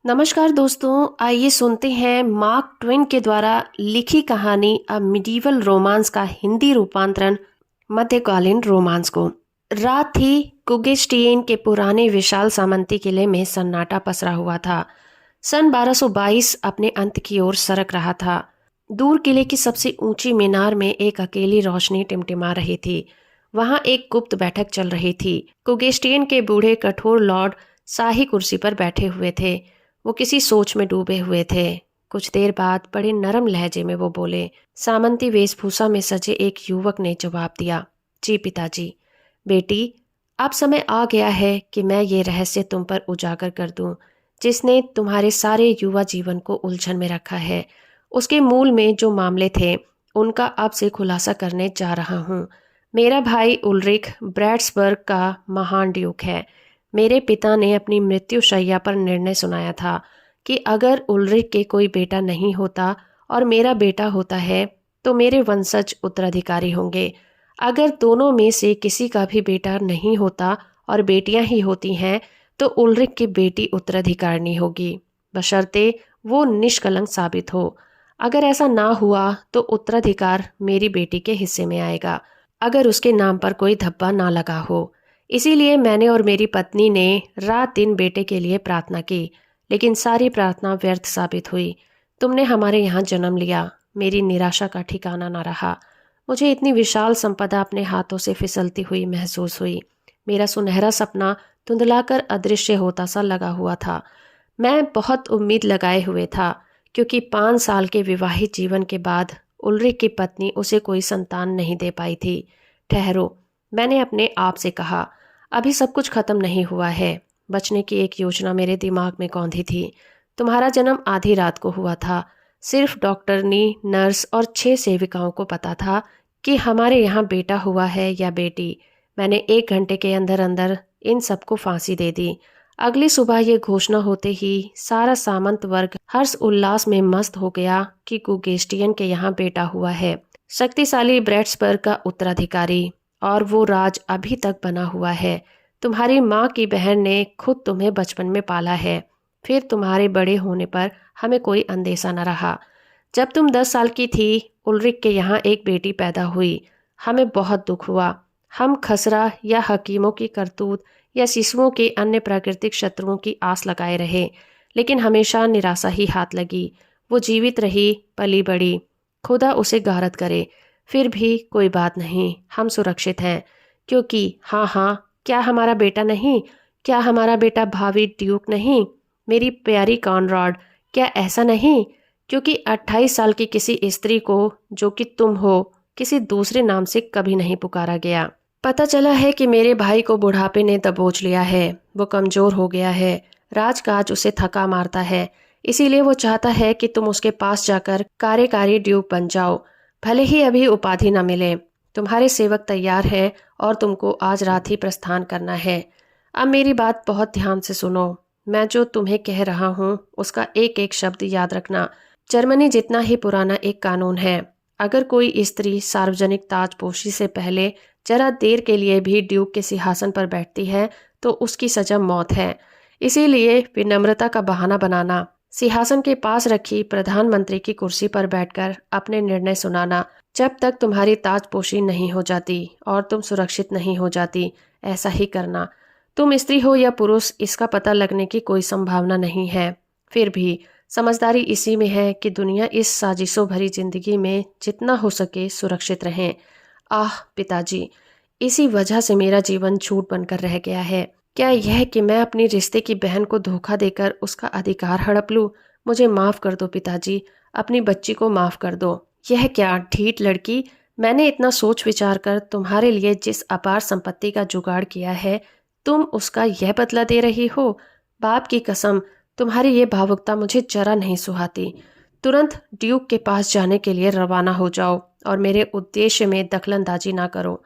नमस्कार दोस्तों, आइए सुनते हैं मार्क ट्वेन के द्वारा लिखी कहानी अ मिडीवल रोमांस का हिंदी रूपांतरण मध्यकालीन रोमांस को। रात थी। कुगेस्टियन के पुराने विशाल सामंती किले में सन्नाटा पसरा हुआ था। सन 1222 अपने अंत की ओर सरक रहा था। दूर किले की सबसे ऊंची मीनार में एक अकेली रोशनी टिमटिमा रही थी। वहां एक गुप्त बैठक चल रही थी। कुगेस्टियन के बूढ़े कठोर लॉर्ड शाही कुर्सी पर बैठे हुए थे। वो किसी सोच में डूबे हुए थे। कुछ देर बाद बड़े नरम लहजे में वो बोले। सामंती वेशभूषा में सजे एक युवक ने जवाब दिया, जी पिताजी। बेटी, अब समय आ गया है कि मैं ये रहस्य तुम पर उजागर कर दूं, जिसने तुम्हारे सारे युवा जीवन को उलझन में रखा है। उसके मूल में जो मामले थे, उनका अब से खुलासा करने जा रहा हूँ। मेरा भाई उल्रिक ब्रैड्सबर्ग का महान ड्यूक है। मेरे पिता ने अपनी मृत्यु शैया पर निर्णय सुनाया था कि अगर उल्रिक के कोई बेटा नहीं होता और मेरा बेटा होता है तो मेरे वंशज उत्तराधिकारी होंगे। अगर दोनों में से किसी का भी बेटा नहीं होता और बेटियां ही होती हैं तो उल्रिक की बेटी उत्तराधिकारिणी होगी, बशर्ते वो निष्कलंक साबित हो। अगर ऐसा ना हुआ तो उत्तराधिकार मेरी बेटी के हिस्से में आएगा, अगर उसके नाम पर कोई धब्बा ना लगा हो। इसीलिए मैंने और मेरी पत्नी ने रात दिन बेटे के लिए प्रार्थना की, लेकिन सारी प्रार्थना व्यर्थ साबित हुई। तुमने हमारे यहाँ जन्म लिया, मेरी निराशा का ठिकाना न रहा। मुझे इतनी विशाल संपदा अपने हाथों से फिसलती हुई महसूस हुई। मेरा सुनहरा सपना धुंधलाकर अदृश्य होता सा लगा हुआ था। मैं बहुत उम्मीद लगाए हुए था, क्योंकि 5 साल के विवाहित जीवन के बाद उल्रिक की पत्नी उसे कोई संतान नहीं दे पाई थी। ठहरो, मैंने अपने आप से कहा, अभी सब कुछ खत्म नहीं हुआ है। बचने की एक योजना मेरे दिमाग में कौंधी थी। तुम्हारा जन्म आधी रात को हुआ था। सिर्फ डॉक्टरनी, नर्स और 6 सेविकाओं को पता था कि हमारे यहाँ बेटा हुआ है या बेटी। मैंने 1 घंटे के अंदर अंदर इन सबको फांसी दे दी। अगली सुबह ये घोषणा होते ही सारा सामंत वर्ग हर्ष उल्लास में मस्त हो गया कि कुगेस्टियन के यहाँ बेटा हुआ है, शक्तिशाली ब्रैड्सबर्ग का उत्तराधिकारी। और वो राज अभी तक बना हुआ है। तुम्हारी माँ की बहन ने खुद तुम्हें बचपन में पाला है। फिर तुम्हारे बड़े होने पर हमें कोई अंदेशा न रहा। जब तुम 10 साल की थी, उल्रिक के यहाँ एक बेटी पैदा हुई। हमें बहुत दुख हुआ। हम खसरा या हकीमों की करतूत या शिशुओं के अन्य प्राकृतिक शत्रुओं की आस लगाए रहे, लेकिन हमेशा निराशा ही हाथ लगी। वो जीवित रही, पली बड़ी, खुदा उसे गारत करे। फिर भी कोई बात नहीं, हम सुरक्षित हैं। क्योंकि हाँ हाँ, क्या हमारा बेटा नहीं? क्या हमारा बेटा भावी ड्यूक नहीं? मेरी प्यारी कॉनराड, क्या ऐसा नहीं? क्योंकि 28 साल की किसी स्त्री को, जो कि तुम हो, किसी दूसरे नाम से कभी नहीं पुकारा गया। पता चला है कि मेरे भाई को बुढ़ापे ने दबोच लिया है। वो कमजोर हो गया है। राजकाज उसे थका मारता है। इसीलिए वो चाहता है कि तुम उसके पास जाकर कार्यकारी ड्यूक बन जाओ, भले ही अभी उपाधि न मिले। तुम्हारे सेवक तैयार हैं और तुमको आज रात ही प्रस्थान करना है। अब मेरी बात बहुत ध्यान से सुनो। मैं जो तुम्हें कह रहा हूँ उसका एक एक शब्द याद रखना। जर्मनी जितना ही पुराना एक कानून है। अगर कोई स्त्री सार्वजनिक ताजपोशी से पहले जरा देर के लिए भी ड्यूक के सिंहासन पर बैठती है तो उसकी सजा मौत है। इसीलिए विनम्रता का बहाना बनाना, सिंहासन के पास रखी प्रधानमंत्री की कुर्सी पर बैठकर अपने निर्णय सुनाना जब तक तुम्हारी ताजपोशी नहीं हो जाती और तुम सुरक्षित नहीं हो जाती, ऐसा ही करना। तुम स्त्री हो या पुरुष, इसका पता लगने की कोई संभावना नहीं है। फिर भी समझदारी इसी में है कि दुनिया इस साजिशों भरी जिंदगी में जितना हो सके सुरक्षित रहें। आह पिताजी, इसी वजह से मेरा जीवन झूठ बनकर रह गया है। क्या यह कि मैं अपनी रिश्ते की बहन को धोखा देकर उसका अधिकार हड़प लूं? मुझे माफ कर दो पिताजी, अपनी बच्ची को माफ कर दो। यह क्या ढीठ लड़की, मैंने इतना सोच विचार कर तुम्हारे लिए जिस अपार संपत्ति का जुगाड़ किया है, तुम उसका यह बदला दे रही हो? बाप की कसम, तुम्हारी ये भावुकता मुझे जरा नहीं सुहाती। तुरंत ड्यूक के पास जाने के लिए रवाना हो जाओ और मेरे उद्देश्य में दखलंदाजी ना करो।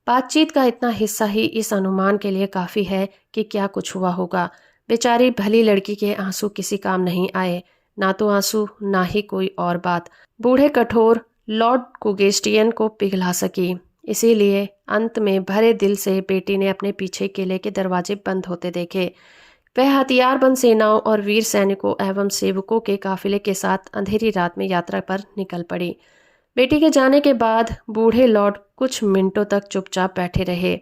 बातचीत का इतना हिस्सा ही इस अनुमान के लिए काफी है कि क्या कुछ हुआ होगा। बेचारी भली लड़की के आंसू किसी काम नहीं आए, ना तो आंसू ना ही कोई और बात बूढ़े कठोर लॉर्ड कुगेस्टियन को पिघला सकी। इसीलिए अंत में भरे दिल से बेटी ने अपने पीछे किले के दरवाजे बंद होते देखे। वह हथियारबंद सेनाओं और वीर सैनिकों एवं सेवकों के काफिले के साथ अंधेरी रात में यात्रा पर निकल पड़ी। बेटी के जाने के बाद बूढ़े लॉर्ड कुछ मिनटों तक चुपचाप बैठे रहे।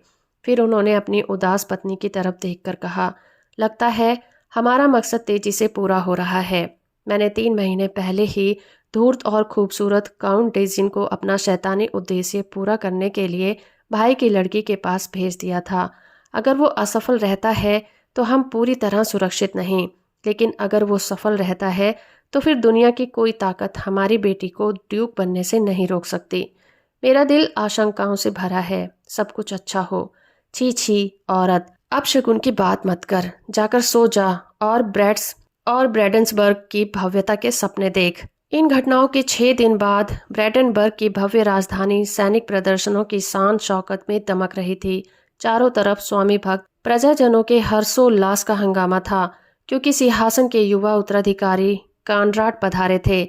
फिर उन्होंने अपनी उदास पत्नी की तरफ देखकर कहा, लगता है हमारा मकसद तेजी से पूरा हो रहा है। मैंने 3 महीने पहले ही धूर्त और खूबसूरत काउंट डेजिन को अपना शैतानी उद्देश्य पूरा करने के लिए भाई की लड़की के पास भेज दिया था। अगर वो असफल रहता है तो हम पूरी तरह सुरक्षित नहीं, लेकिन अगर वो सफल रहता है तो फिर दुनिया की कोई ताकत हमारी बेटी को ड्यूक बनने से नहीं रोक सकती। मेरा दिल आशंकाओं से भरा है। सब कुछ अच्छा हो। छी छी औरत, अब शकुन की बात मत कर, जाकर सो जा और ब्रैडन्सबर्ग की भव्यता के सपने देख। इन घटनाओं के 6 दिन बाद ब्रैडनबर्ग की भव्य राजधानी सैनिक प्रदर्शनों की शान शौकत में दमक रही थी। चारों तरफ स्वामी भक्त प्रजाजनों के हर्षोल्लास का हंगामा था, क्योंकि सिंहासन के युवा उत्तराधिकारी कॉनराड पधारे थे।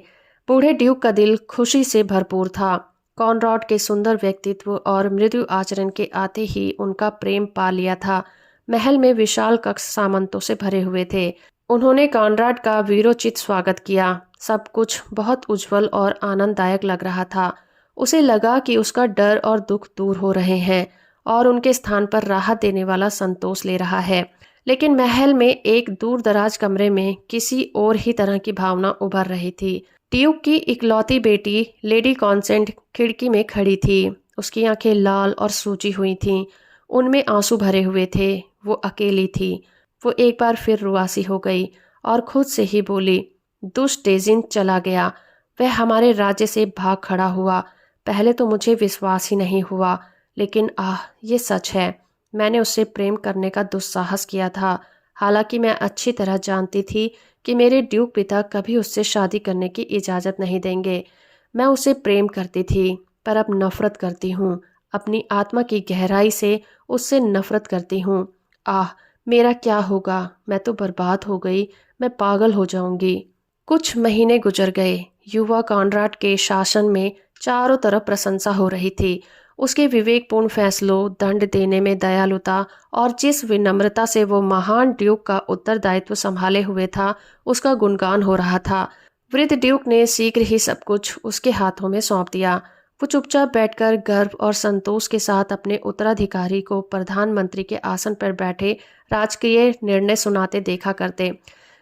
बूढ़े ड्यूक का दिल खुशी से भरपूर था। कॉनराड के सुंदर व्यक्तित्व और मृदु आचरण के आते ही उनका प्रेम पा लिया था। महल में विशाल कक्ष सामंतों से भरे हुए थे। उन्होंने कॉनराड का वीरोचित स्वागत किया। सब कुछ बहुत उज्जवल और आनंददायक लग रहा था। उसे लगा कि उसका डर और दुख दूर हो रहे हैं और उनके स्थान पर राहत देने वाला संतोष ले रहा है। लेकिन महल में एक दूर दराज कमरे में किसी और ही तरह की भावना उभर रही थी। ड्यूक की इकलौती बेटी लेडी कॉन्सेंट खिड़की में खड़ी थी। उसकी आंखें लाल और सूजी हुई थीं। उनमें आंसू भरे हुए थे। वो अकेली थी। वो एक बार फिर रुआसी हो गई और खुद से ही बोली, दुष्ट डेजिन चला गया। वह हमारे राज्य से भाग खड़ा हुआ। पहले तो मुझे विश्वास ही नहीं हुआ, लेकिन ये सच है। मैंने उससे प्रेम करने का दुस्साहस किया था। हालांकि मैं अच्छी तरह जानती थी कि मेरे ड्यूक पिता कभी उससे शादी करने की इजाज़त नहीं देंगे। मैं उसे प्रेम करती थी, पर अब नफरत करती हूँ। अपनी आत्मा की गहराई से उससे नफरत करती हूँ। मेरा क्या होगा? मैं तो बर्बाद हो गई। मैं पागल हो जाऊंगी। कुछ महीने गुजर गए। युवा कॉनराड के शासन में चारों तरफ प्रशंसा हो रही थी। उसके विवेकपूर्ण फैसलों, दंड देने में दयालुता और जिस विनम्रता से वो महान ड्यूक का उत्तरदायित्व संभाले हुए था, उसका गुणगान हो रहा था। वृद्ध ड्यूक ने शीघ्र ही सब कुछ उसके हाथों में सौंप दिया। वो चुपचाप बैठकर गर्व और संतोष के साथ अपने उत्तराधिकारी को प्रधानमंत्री के आसन पर बैठे राजकीय निर्णय सुनाते देखा करते।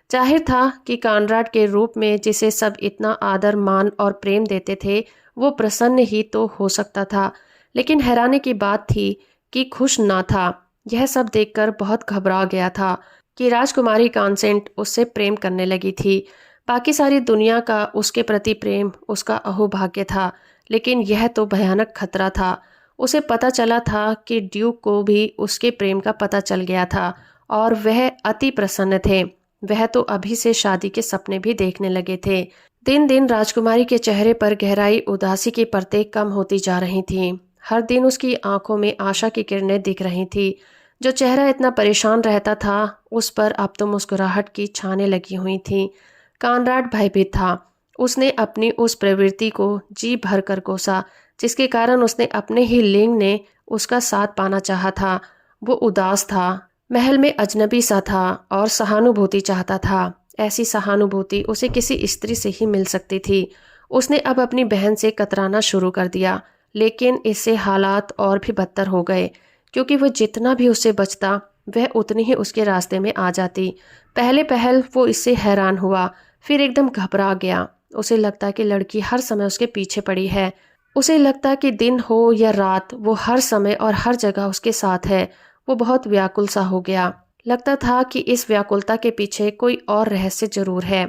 जाहिर था कि कॉनराड के रूप में जिसे सब इतना आदर, मान और प्रेम देते थे, वो प्रसन्न ही तो हो सकता था। लेकिन हैरानी की बात थी कि खुश ना था। यह सब देखकर बहुत घबरा गया था कि राजकुमारी कॉन्सेंट उससे प्रेम करने लगी थी। बाकी सारी दुनिया का उसके प्रति प्रेम उसका अहोभाग्य था, लेकिन यह तो भयानक खतरा था। उसे पता चला था कि ड्यूक को भी उसके प्रेम का पता चल गया था और वह अति प्रसन्न थे। वह तो अभी से शादी के सपने भी देखने लगे थे। दिन दिन राजकुमारी के चेहरे पर गहराई उदासी की परतें कम होती जा रही थीं। हर दिन उसकी आंखों में आशा की किरणें दिख रही थी। जो चेहरा इतना परेशान रहता था, उस पर अब तो मुस्कुराहट की छाने लगी हुई थीं। कॉनराड भयभीत था। उसने अपनी उस प्रवृत्ति को जी भर कर कोसा, जिसके कारण उसने अपने ही लिंग ने उसका साथ पाना चाहा था। वो उदास था, महल में अजनबी सा था और सहानुभूति चाहता था। ऐसी सहानुभूति उसे किसी स्त्री से ही मिल सकती थी। उसने अब अपनी बहन से कतराना शुरू कर दिया, लेकिन इससे हालात और भी बदतर हो गए, क्योंकि वह जितना भी उससे बचता, वह उतनी ही उसके रास्ते में आ जाती। पहले पहल वो इससे हैरान हुआ, फिर एकदम घबरा गया। उसे लगता कि लड़की हर समय उसके पीछे पड़ी है। उसे लगता कि दिन हो या रात, वो हर समय और हर जगह उसके साथ है। वो बहुत व्याकुल सा हो गया। लगता था कि इस व्याकुलता के पीछे कोई और रहस्य जरूर है।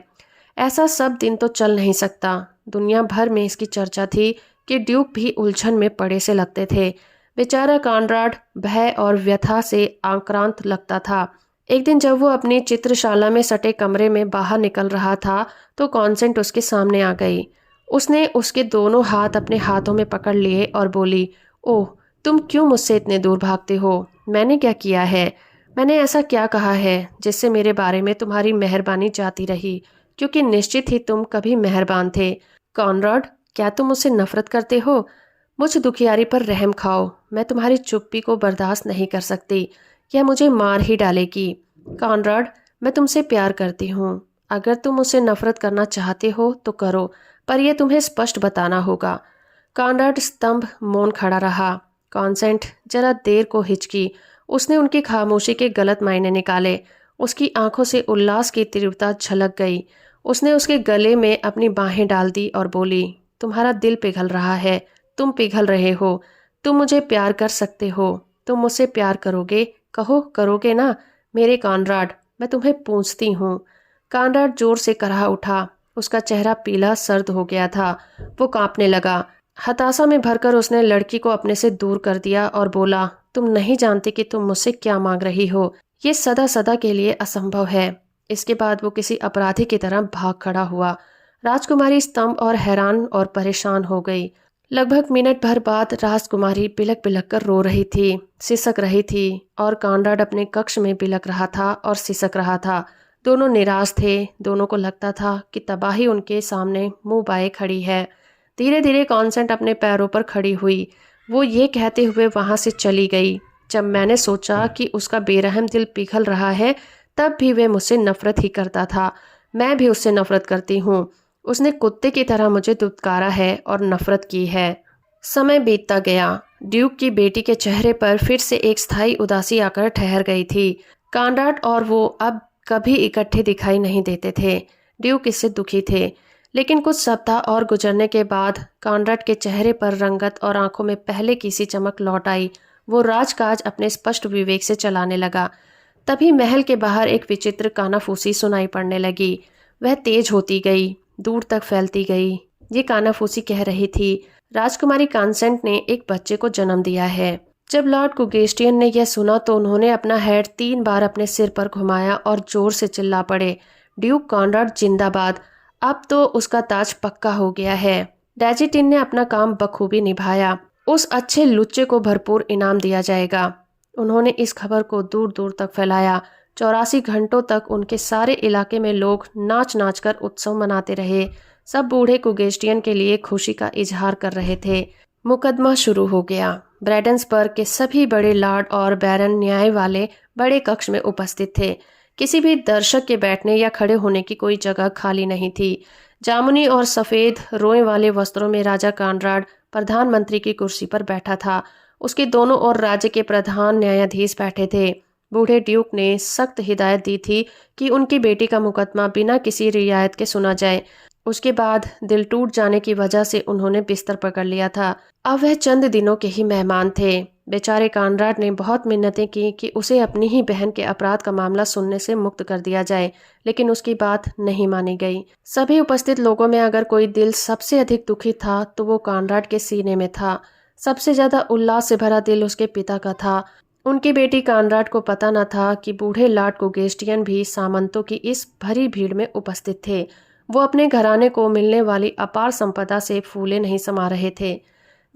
ऐसा सब दिन तो चल नहीं सकता। दुनिया भर में इसकी चर्चा थी कि ड्यूक भी उलझन में पड़े से लगते थे। बेचारा कॉनराड भय और व्यथा से आक्रांत लगता था। एक दिन जब वो अपनी चित्रशाला में सटे कमरे में बाहर निकल रहा था, तो कॉन्सेंट उसके सामने आ गई। उसने उसके दोनों हाथ अपने हाथों में पकड़ लिए और बोली, ओह, तुम क्यों मुझसे इतने दूर भागते हो? मैंने क्या किया है? मैंने ऐसा क्या कहा है जिससे मेरे बारे में तुम्हारी मेहरबानी जाती रही? क्योंकि निश्चित ही तुम कभी मेहरबान थे। कॉनराड, क्या तुम मुझसे नफरत करते हो? मुझ दुखियारी पर रहम खाओ। मैं तुम्हारी चुप्पी को बर्दाश्त नहीं कर सकती। यह मुझे मार ही डालेगी। कॉनराड, मैं तुमसे प्यार करती हूँ। अगर तुम मुझसे नफरत करना चाहते हो तो करो, पर यह तुम्हें स्पष्ट बताना होगा। कॉनराड स्तंभ मौन खड़ा रहा। कॉन्सेंट जरा देर को हिचकी। उसने उनकी खामोशी के गलत मायने निकाले। उसकी आंखों से उल्लास की तीव्रता झलक गई। उसने उसके गले में अपनी बाहें डाल दी और बोली, तुम्हारा दिल पिघल रहा है, तुम पिघल रहे हो, तुम मुझे प्यार कर सकते हो, तुम मुझसे प्यार करोगे, कहो करोगे ना मेरे कॉनराड, मैं तुम्हें पूछती हूँ। कॉनराड जोर से कराह उठा। उसका चेहरा पीला सर्द हो गया था। वो कांपने लगा। हताशा में भरकर उसने लड़की को अपने से दूर कर दिया और बोला, तुम नहीं जानती कि तुम मुझसे क्या मांग रही हो। ये सदा सदा के लिए असंभव है। इसके बाद वो किसी अपराधी की तरह भाग खड़ा हुआ। राजकुमारी स्तंभ और हैरान और परेशान हो गई। लगभग मिनट भर बाद राजकुमारी बिलक बिलक कर रो रही थी, सिसक रही थी, और कॉनराड अपने कक्ष में बिलक रहा था और सिसक रहा था। दोनों निराश थे। दोनों को लगता था कि तबाही उनके सामने मुंह बाए खड़ी है। धीरे धीरे कॉन्सेंट अपने पैरों पर खड़ी हुई। वो ये कहते हुए वहां से चली गई, जब मैंने सोचा कि उसका बेरहम दिल पिघल रहा है, तब भी वह मुझसे नफरत ही करता था। मैं भी उससे नफरत करती हूँ। उसने कुत्ते की तरह मुझे दुत्कारा है और नफरत की है। समय बीतता गया। ड्यूक की बेटी के चेहरे पर फिर से एक स्थायी उदासी आकर ठहर गई थी। कॉनराड और वो अब कभी इकट्ठे दिखाई नहीं देते थे। ड्यूक इससे दुखी थे। लेकिन कुछ सप्ताह और गुजरने के बाद कॉनराड के चेहरे पर रंगत और आंखों में पहले की सी चमक लौट आई। वो राजकाज अपने स्पष्ट विवेक से चलाने लगा। तभी महल के बाहर एक विचित्र कानाफूसी सुनाई पड़ने लगी। वह तेज होती गई, दूर तक फैलती गई। ये कानाफूसी कह रही थी, राजकुमारी कॉन्सेंट ने एक बच्चे को जन्म दिया है। जब लॉर्ड कुगेस्टियन ने यह सुना तो उन्होंने अपना हेड 3 बार अपने सिर पर घुमाया और जोर से चिल्ला पड़े, ड्यूक कॉनराड जिंदाबाद। अब तो उसका ताज पक्का हो गया है। डैजिटिन ने अपना काम बखूबी निभाया। उस अच्छे लुच्चे को भरपूर इनाम दिया जाएगा। उन्होंने इस खबर को दूर दूर तक फैलाया। 84 घंटों तक उनके सारे इलाके में लोग नाच नाच कर उत्सव मनाते रहे। सब बूढ़े कुगेस्टियन के लिए खुशी का इजहार कर रहे थे। मुकदमा शुरू हो गया। ब्रैडन्सबर्ग के सभी बड़े लॉर्ड और बैरन न्याय वाले बड़े कक्ष में उपस्थित थे। किसी भी दर्शक के बैठने या खड़े होने की कोई जगह खाली नहीं थी। जामुनी और सफेद रोए वाले वस्त्रों में राजा कॉनराड प्रधानमंत्री की कुर्सी पर बैठा था। उसके दोनों ओर राज्य के प्रधान न्यायाधीश बैठे थे। बूढ़े ड्यूक ने सख्त हिदायत दी थी कि उनकी बेटी का मुकदमा बिना किसी रियायत के सुना जाए। उसके बाद दिल टूट जाने की वजह से उन्होंने बिस्तर पकड़ लिया था। अब वह चंद दिनों के ही मेहमान थे। बेचारे कॉनराड ने बहुत मिन्नतें की कि उसे अपनी ही बहन के अपराध का मामला सुनने से मुक्त कर दिया जाए, लेकिन उसकी बात नहीं मानी गई। सभी उपस्थित लोगों में अगर कोई दिल सबसे अधिक दुखी था तो वो कॉनराड के सीने में था। सबसे ज्यादा उल्लास से भरा दिल उसके पिता का था। उनकी बेटी कॉनराड को पता न था कि बूढ़े लॉर्ड कुगेस्टियन भी सामंतों की इस भरी भीड़ में उपस्थित थे। वो अपने घराने को मिलने वाली अपार संपदा से फूले नहीं समा रहे थे।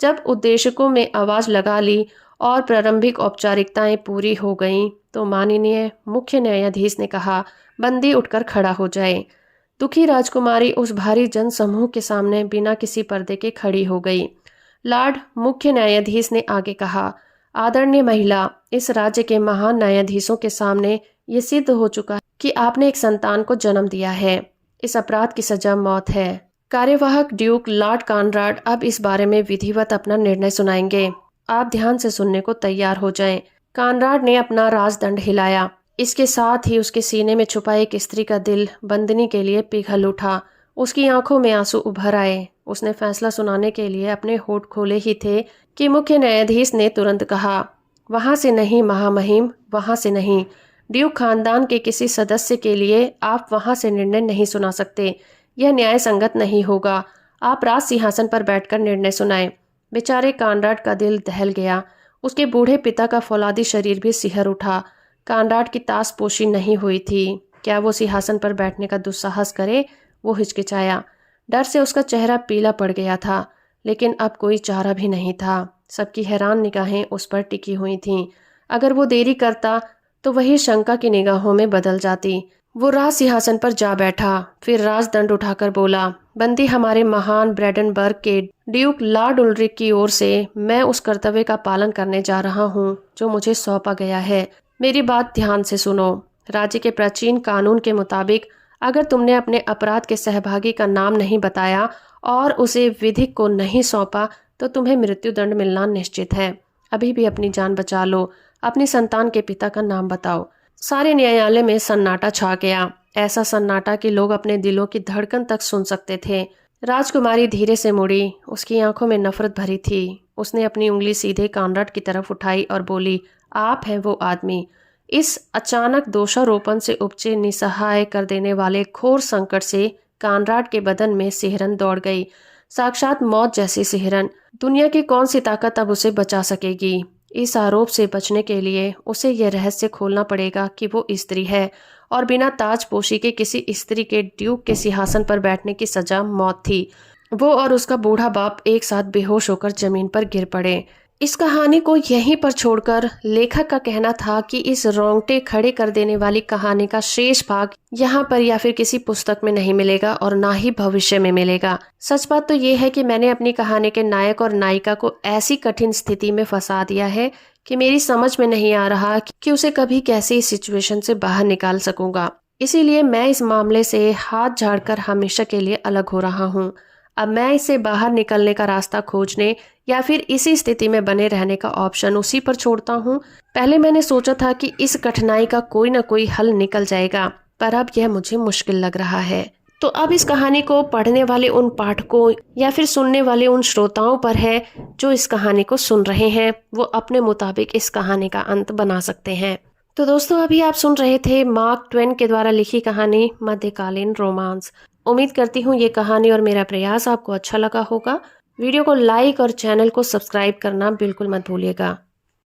जब उद्देशकों में आवाज लगा ली और प्रारंभिक औपचारिकताएं पूरी हो गईं, तो माननीय मुख्य न्यायाधीश ने कहा, बंदी उठकर खड़ा हो जाए। दुखी राजकुमारी उस भारी जन समूह के सामने बिना किसी पर्दे के खड़ी हो गई। लॉर्ड मुख्य न्यायाधीश ने आगे कहा, आदरणीय महिला, इस राज्य के महान न्यायाधीशों के सामने ये सिद्ध हो चुका है कि आपने एक संतान को जन्म दिया है। इस अपराध की सजा मौत है। कार्यवाहक ड्यूक लॉर्ड कॉनराड अब इस बारे में विधिवत अपना निर्णय सुनाएंगे। आप ध्यान से सुनने को तैयार हो जाएं। कॉनराड ने अपना राजदंड हिलाया। इसके साथ ही उसके सीने में छुपा एक स्त्री का दिल बंदनी के लिए पिघल उठा। उसकी आंखों में आंसू उभर आए। उसने फैसला सुनाने के लिए अपने होठ खोले ही थे कि मुख्य न्यायाधीश ने तुरंत कहा, वहां से नहीं महामहिम, वहां से नहीं। ड्यूक खानदान के किसी सदस्य के लिए आप वहां से निर्णय नहीं सुना सकते। यह न्याय संगत नहीं होगा। आप राज सिंहासन पर बैठकर निर्णय सुनाएं। बेचारे कॉनराड का दिल दहल गया। उसके बूढ़े पिता का फौलादी शरीर भी सिहर उठा। कॉनराड की तासपोशी नहीं हुई थी। क्या वो सिंहासन पर बैठने का दुस्साहस करे? वो हिचकिचाया। डर से उसका चेहरा पीला पड़ गया था। लेकिन अब कोई चारा भी नहीं था। सबकी हैरान निगाहें उस पर टिकी हुई थीं। अगर वो देरी करता तो वही शंका की निगाहों में बदल जाती। वो राज सिंहासन पर जा बैठा। फिर राजदंड उठाकर बोला, बंदी हमारे महान ब्रेडनबर्ग के ड्यूक लॉर्ड उल्रिक की ओर से मैं उस कर्तव्य का पालन करने जा रहा हूँ जो मुझे सौंपा गया है। मेरी बात ध्यान से सुनो। राज्य के प्राचीन कानून के मुताबिक अगर तुमने अपने अपराध के सहभागी का नाम नहीं बताया और उसे विधिक को नहीं सौंपा तो तुम्हें मृत्युदंड मिलना निश्चित है। अभी भी अपनी जान बचा लो। अपनी संतान के पिता का नाम बताओ। सारे न्यायालय में सन्नाटा छा गया। ऐसा सन्नाटा कि लोग अपने दिलों की धड़कन तक सुन सकते थे। राजकुमारी धीरे से मुड़ी। उसकी आंखों में नफरत भरी थी। उसने अपनी उंगली सीधे कानराड की तरफ उठाई और बोली, आप हैं वो आदमी। इस अचानक दोषारोपण से उपजे निसहाय कर देने वाले घोर संकट से कानराड के बदन में सिहरन दौड़ गई। साक्षात मौत जैसी सिहरन। दुनिया की कौन सी ताकत अब उसे बचा सकेगी? इस आरोप से बचने के लिए उसे यह रहस्य खोलना पड़ेगा कि वो स्त्री है और बिना ताजपोशी के किसी स्त्री के ड्यूक के सिंहासन पर बैठने की सजा मौत थी। वो और उसका बूढ़ा बाप एक साथ बेहोश होकर जमीन पर गिर पड़े। इस कहानी को यहीं पर छोड़कर लेखक का कहना था कि इस रोंगटे खड़े कर देने वाली कहानी का शेष भाग यहाँ पर या फिर किसी पुस्तक में नहीं मिलेगा और ना ही भविष्य में मिलेगा। सच बात तो ये है कि मैंने अपनी कहानी के नायक और नायिका को ऐसी कठिन स्थिति में फंसा दिया है कि मेरी समझ में नहीं आ रहा कि उसे कभी कैसे इस सिचुएशन से बाहर निकाल सकूंगा। इसीलिए मैं इस मामले से हाथ झाड़कर हमेशा के लिए अलग हो रहा हूँ। अब मैं इसे बाहर निकलने का रास्ता खोजने या फिर इसी स्थिति में बने रहने का ऑप्शन उसी पर छोड़ता हूँ। पहले मैंने सोचा था कि इस कठिनाई का कोई ना कोई हल निकल जाएगा, पर अब यह मुझे मुश्किल लग रहा है। तो अब इस कहानी को पढ़ने वाले उन पाठकों या फिर सुनने वाले उन श्रोताओं पर है जो इस कहानी को सुन रहे हैं। वो अपने मुताबिक इस कहानी का अंत बना सकते हैं। तो दोस्तों, अभी आप सुन रहे थे मार्क ट्वेन के द्वारा लिखी कहानी मध्यकालीन रोमांस। उम्मीद करती हूँ ये कहानी और मेरा प्रयास आपको अच्छा लगा होगा। वीडियो को लाइक और चैनल को सब्सक्राइब करना बिल्कुल मत भूलिएगा।